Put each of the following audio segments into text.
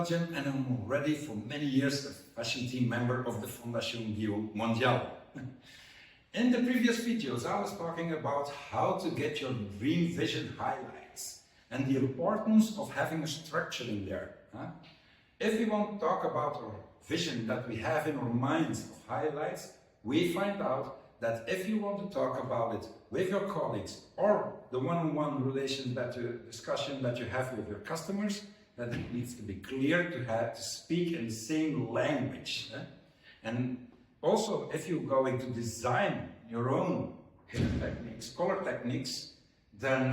Belgium, and I'm already for many years a fashion team member of the Fondation Mondiale. In the previous videos, I was talking about how to get your dream vision highlights and the importance of having a structure in there. If we want to talk about our vision that we have in our minds of highlights, we find out that if you want to talk about it with your colleagues or the one-on-one discussion that you have with your customers, that it needs to be clear to speak in the same language. And also, if you're going to design your own hair techniques, color techniques, then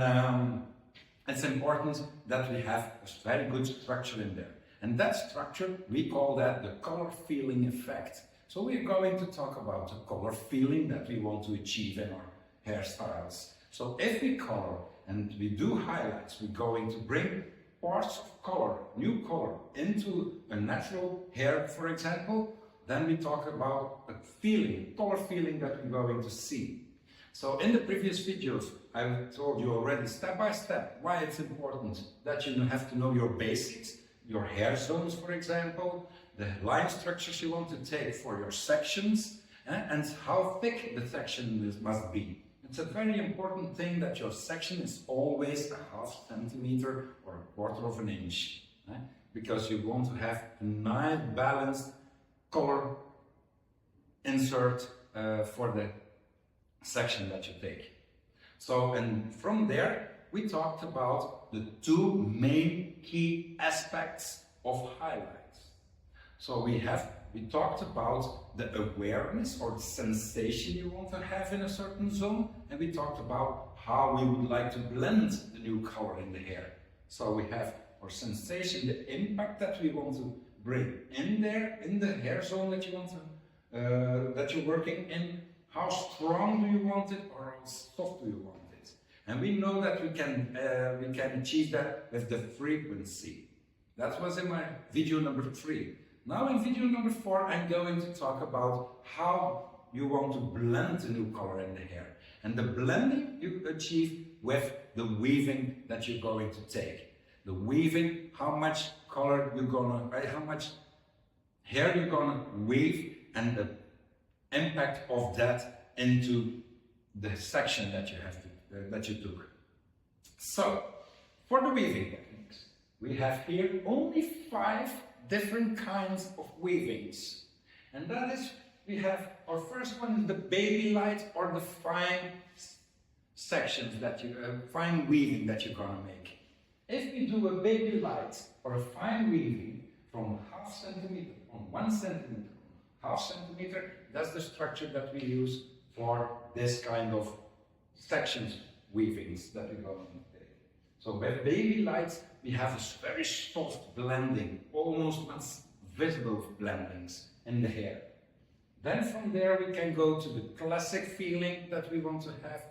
it's important that we have a very good structure in there. And that structure, we call that the color feeling effect. So we're going to talk about the color feeling that we want to achieve in our hairstyles. So if we color and we do highlights, we're going to bring parts of color, new color, into a natural hair, for example, then we talk about a feeling, color feeling that we're going to see. So in the previous videos, I told you already step by step why it's important that you have to know your basics, your hair zones, for example, the line structures you want to take for your sections, and how thick the section must be. It's a very important thing that your section is always a ½ centimeter or a quarter of an inch, because you want to have a nice balanced color insert for the section that you take. So, and from there we talked about the two main key aspects of highlights. So we talked about the awareness or the sensation you want to have in a certain zone, and we talked about how we would like to blend the new color in the hair. So we have our sensation, the impact that we want to bring in there, in the hair zone that you want to, that you're working in. How strong do you want it, or how soft do you want it? And we know that we can achieve that with the frequency. That was in my video number 3. Now in video number 4, I'm going to talk about how you want to blend the new color in the hair. And the blending you achieve with the weaving that you're going to take. The weaving, how much color you're gonna, how much hair you're gonna weave, and the impact of that into the section that you have to, that you took. So, for the weaving techniques, we have here only 5 different kinds of weavings. And that is, we have, our first one is the baby light, or the fine sections that you, fine weaving that you're gonna make. If we do a baby light or a fine weaving from ½ centimeter on 1 centimeter, on ½ centimeter, that's the structure that we use for this kind of sections weavings that we're going to take. So with baby lights, we have a very soft blending, almost visible blendings in the hair. Then from there we can go to the classic feeling that we want to have,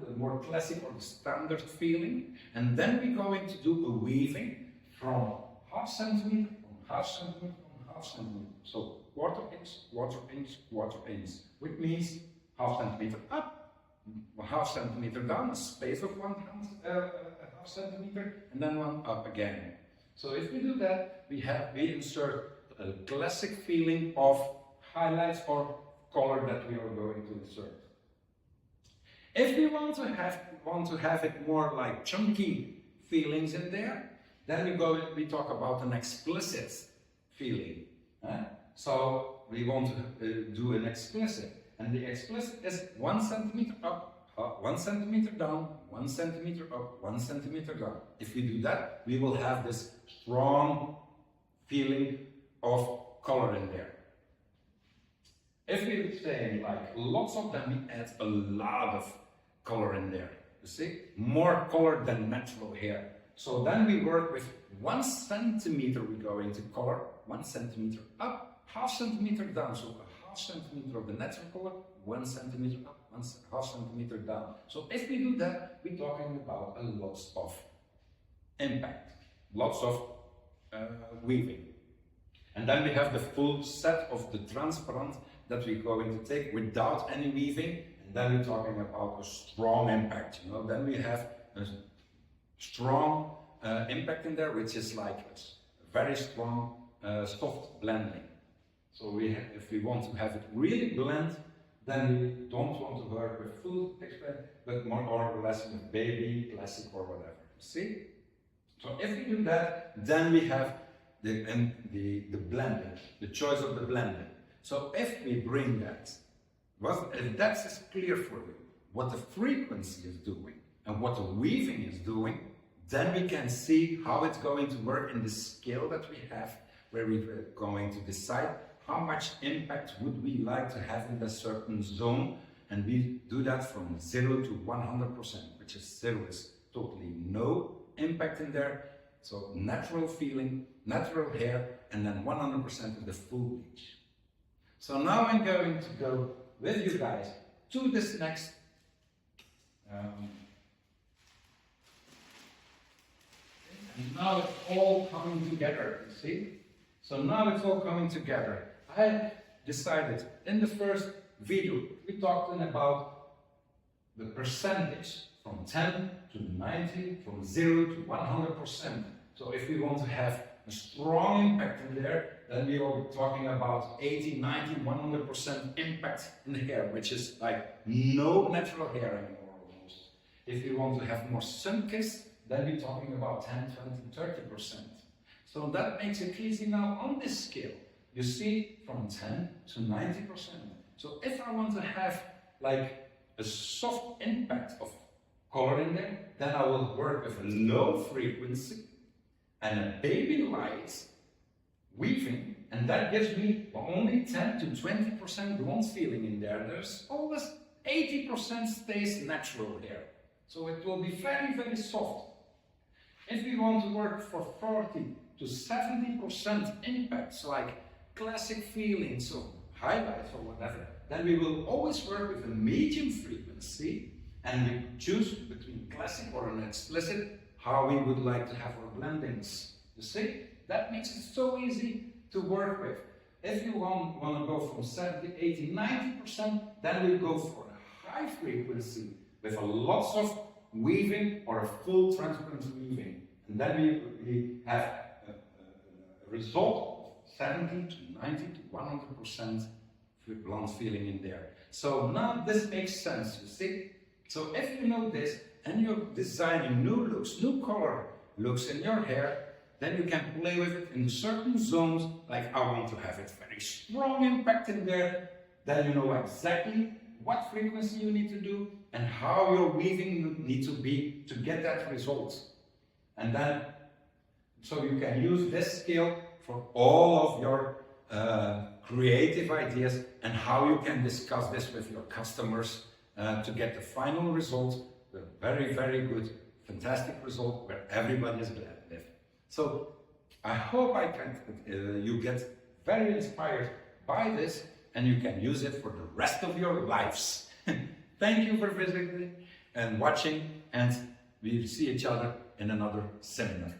the more classic or the standard feeling. And then we're going to do a weaving from ½ centimeter on ½ centimeter on ½ centimeter. So quarter inch, quarter inch, quarter inch, which means ½ centimeter up, ½ centimeter down, a space of ½ centimeter, and then one up again. So if we do that, we insert a classic feeling of highlights or color that we are going to insert. If we want to have it more like chunky feelings in there, then we talk about an explicit feeling. So we want to do an explicit, and the explicit is 1 centimeter up, 1 centimeter down, 1 centimeter up, 1 centimeter down. If we do that, we will have this strong feeling of color in there. If we say like lots of them, we add a lot of color in there. You see, more color than natural hair. So then we work with 1 centimeter. We're going to color 1 centimeter up, ½ centimeter down. So a ½ centimeter of the natural color, 1 centimeter up, ½ centimeter down. So if we do that, we're talking about a lot of impact, lots of weaving. And then we have the full set of the transparent that we're going to take without any weaving, and then we're talking about a strong impact. You know, then we have a strong impact in there, which is like a very strong soft blending. So if we want to have it really blend, then we don't want to work with full texture, but more or less with baby, classic or whatever. See? So if we do that, then we have the blending, the choice of the blending. So if we bring that, if that is clear for you, what the frequency is doing and what the weaving is doing, then we can see how it's going to work in the scale that we have, where we're going to decide how much impact would we like to have in a certain zone, and we do that from 0 to 100%, which is 0 is totally no impact in there, so natural feeling, natural hair, and then 100% of the full bleach. So now I'm going to go with you guys to this next and now it's all coming together, you see? So now it's all coming together. I decided in the first video, we talked about the percentage from 10 to 90, from 0 to 100%. So if we want to have a strong impact in there, then we are talking about 80, 90, 100% impact in the hair, which is like no natural hair anymore almost. If you want to have more sun-kissed, then we're talking about 10, 20, 30%. So that makes it easy now on this scale. You see, from 10 to 90%. So if I want to have like a soft impact of color in there, then I will work with a low frequency and a baby light weaving, and that gives me only 10 to 20% blonde feeling in there. There's always 80% stays natural hair. So it will be very, very soft. If we want to work for 40 to 70% impacts, like classic feelings or highlights or whatever, then we will always work with a medium frequency, and we choose between classic or an explicit how we would like to have our blendings. You see? That makes it so easy to work with. If you want to go from 70, 80, 90%, then we go for a high frequency with a lots of weaving or a full transparent weaving. And then we have a result of 70 to 90 to 100% blonde feeling in there. So now this makes sense, you see? So if you know this and you're designing new looks, new color looks in your hair, then you can play with it in certain zones, like I want to have it very strong impact in there. Then you know exactly what frequency you need to do and how your weaving needs to be to get that result. And then, so you can use this scale for all of your creative ideas and how you can discuss this with your customers to get the final result, the very, very good, fantastic result where everybody is glad with. So I hope you get very inspired by this and you can use it for the rest of your lives. Thank you for visiting and watching, and we'll see each other in another seminar.